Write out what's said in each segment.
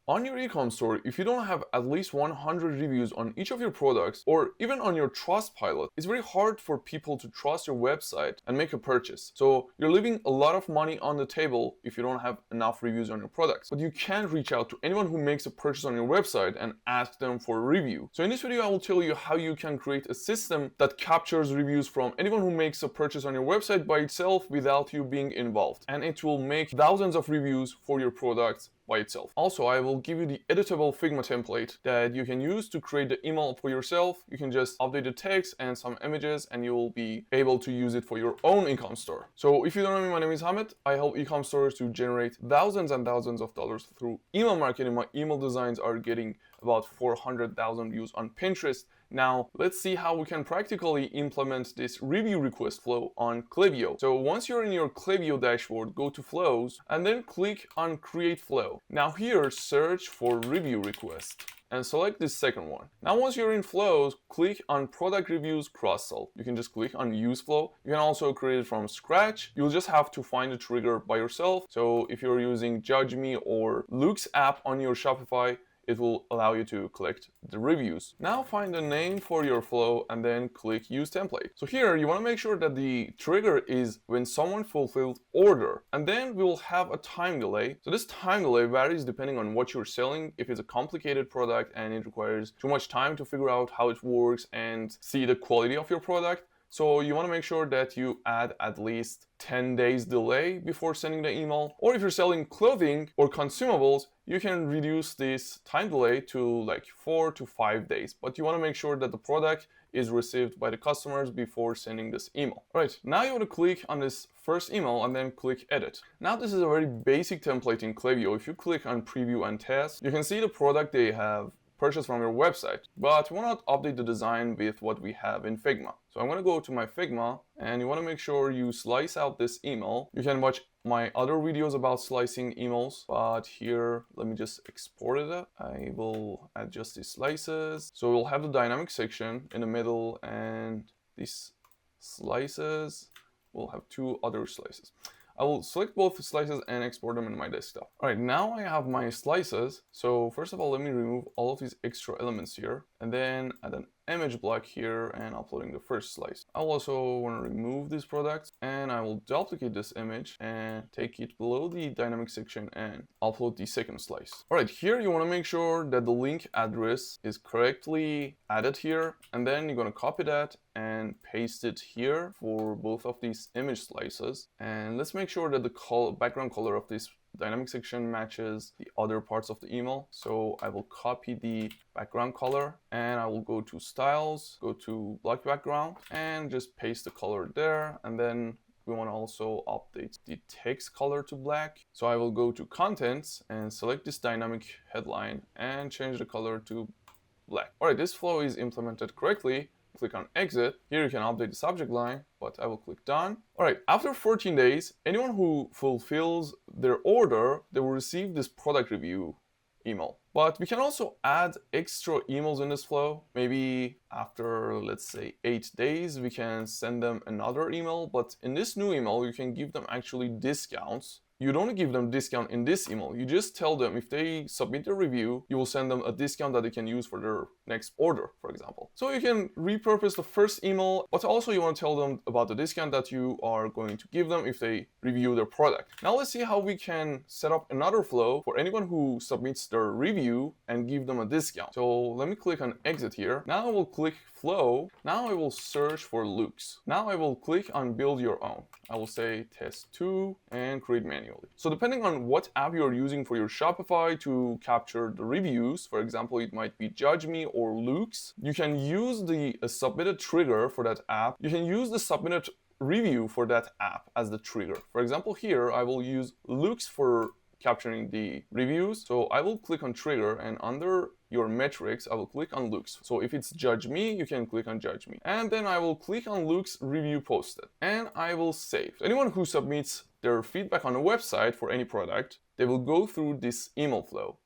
On your e-com store, if you don't have at least 100 reviews on each of your products, or even on your Trustpilot, it's very hard for people to trust your website and make a purchase. So you're leaving a lot of money on the table if you don't have enough reviews on your products. But you can reach out to anyone who makes a purchase on your website and ask them for a review. So in this video, I will tell you how you can create a system that captures reviews from anyone who makes a purchase on your website by itself without you being involved. And it will make thousands of reviews for your products by itself. Also, I will give you the editable Figma template that you can use to create the email for yourself. You can just update the text and some images and you will be able to use it for your own e-com store. So if you don't know me, my name is Hamid. I help e-com stores to generate thousands and thousands of dollars through email marketing. My email designs are getting about 400,000 views on Pinterest. Now, let's see how we can practically implement this review request flow on Klaviyo. So once you're in your Klaviyo dashboard, go to Flows and then click on Create Flow. Now here, search for review request and select this second one. Now once you're in Flows, click on Product Reviews Cross-Sell. You can just click on Use Flow. You can also create it from scratch. You'll just have to find the trigger by yourself. So if you're using Judge Me or Looks app on your Shopify, it will allow you to collect the reviews. Now find a name for your flow and then click Use Template. So here you want to make sure that the trigger is when someone fulfilled order, and then we will have a time delay. So this time delay varies depending on what you're selling. If it's a complicated product and it requires too much time to figure out how it works and see the quality of your product, so you want to make sure that you add at least 10 days delay before sending the email. Or if you're selling clothing or consumables, you can reduce this time delay to like 4 to 5 days. But you want to make sure that the product is received by the customers before sending this email. All right, now you want to click on this first email and then click Edit. Now this is a very basic template in Klaviyo. If you click on Preview and Test, you can see the product they have purchase from your website, but you want to update the design with what we have in Figma. So I'm going to go to my Figma and you want to make sure you slice out this email. You can watch my other videos about slicing emails, but here, let me just export it up. I will adjust these slices. So we'll have the dynamic section in the middle and these slices will have two other slices. I will select both slices and export them in my desktop. All right, now I have my slices. So first of all, let me remove all of these extra elements here and then add an image block here and uploading the first slice. I'll also want to remove these products and I will duplicate this image and take it below the dynamic section and upload the second slice. All right, here you want to make sure that the link address is correctly added here, and then you're going to copy that and paste it here for both of these image slices. And let's make sure that the background color of this dynamic section matches the other parts of the email. So I will copy the background color and I will go to styles, go to black background and just paste the color there. And then we want to also update the text color to black. So I will go to contents and select this dynamic headline and change the color to black. All right, this flow is implemented correctly. Click on exit. Here you can update the subject line, but I will click done. All right, after 14 days, anyone who fulfills their order, they will receive this product review email. But we can also add extra emails in this flow. Maybe after, let's say, 8 days, we can send them another email. But in this new email, you can give them actually discounts. You don't give them discount in this email. You just tell them if they submit a review, you will send them a discount that they can use for their next order, for example. So you can repurpose the first email, but also you want to tell them about the discount that you are going to give them if they review their product. Now let's see how we can set up another flow for anyone who submits their review and give them a discount. So let me click on exit here. Now I will click flow. Now I will search for looks. Now I will click on build your own. I will say test 2 and create manually. So depending on what app you're using for your Shopify to capture the reviews, for example, it might be Judge Me or Looks, you can use the submitted trigger for that app. You can use the submitted review for that app as the trigger. For example, here I will use Looks for capturing the reviews. So I will click on trigger and under your metrics, I will click on Looks. So if it's Judge Me, you can click on Judge Me. And then I will click on Looks review posted and I will save. Anyone who submits their feedback on a website for any product, they will go through this email flow.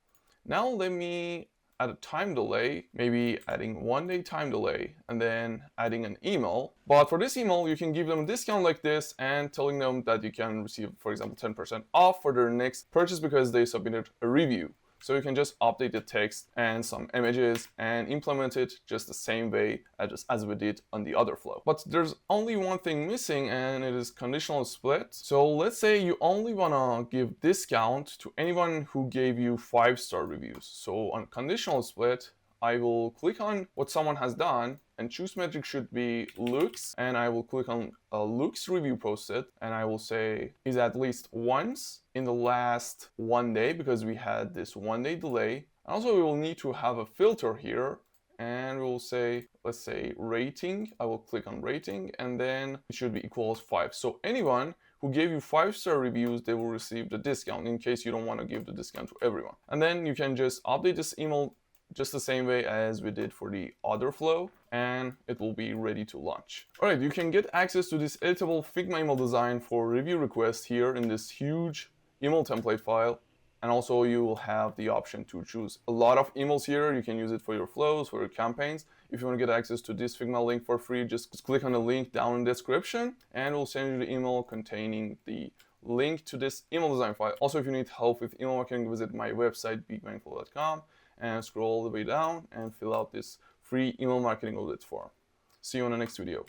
Now let me add a time delay, maybe adding 1 day time delay and then adding an email. But for this email, you can give them a discount like this and telling them that you can receive, for example, 10% off for their next purchase because they submitted a review. So you can just update the text and some images and implement it just the same way as we did on the other flow. But there's only one thing missing, and it is conditional split. So let's say you only wanna give discount to anyone who gave you 5-star reviews. So on conditional split, I will click on what someone has done and choose metric should be looks, and I will click on a looks review posted, and I will say is at least once in the last 1 day, because we had this 1 day delay. And also we will need to have a filter here, and we'll say, let's say rating. I will click on rating, and then it should be equals 5. So anyone who gave you 5-star reviews, they will receive the discount, in case you don't want to give the discount to everyone. And then you can just update this email just the same way as we did for the other flow, and it will be ready to launch. Alright, you can get access to this editable Figma email design for review requests here in this huge email template file. And also you will have the option to choose a lot of emails here. You can use it for your flows, for your campaigns. If you want to get access to this Figma link for free, just click on the link down in the description, and we'll send you the email containing the link to this email design file. Also, if you need help with email marketing, visit my website, beingmindful.com, and scroll all the way down and fill out this free email marketing audit form. See you on the next video.